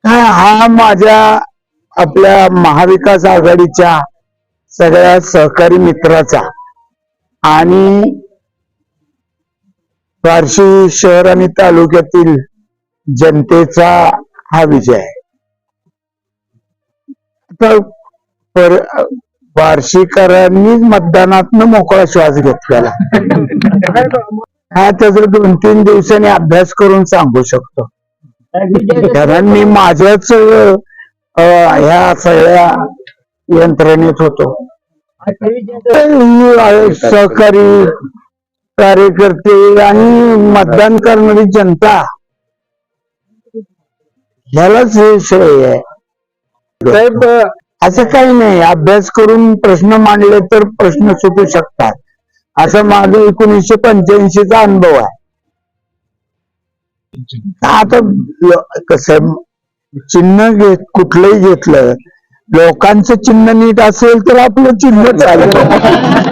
हा माझ्या आपल्या महाविकास आघाडीच्या सगळ्या सहकारी मित्राचा आणि बार्शी शहर आणि तालुक्यातील जनतेचा हा विजय आहे. तर बार्शीकरांनीच मतदानातनं मोकळा श्वास घेतलेला. हा त्याचा 2-3 दिवसांनी अभ्यास करून सांगू शकतो. कारण मी माझ्याच ह्या सगळ्या यंत्रणेत होतो. सहकारी कार्यकर्ते आणि मतदान करणारी जनता ह्यालाच हे श्रेय आहे. साहेब असं काही नाही, अभ्यास करून प्रश्न मांडले तर प्रश्न सुटू शकतात, असा माझा 1985चा अनुभव आहे. आता कसं चिन्ह कुठलंही घेतलं, लोकांचं चिन्ह नीट असेल तर आपलं चिन्ह चालतं.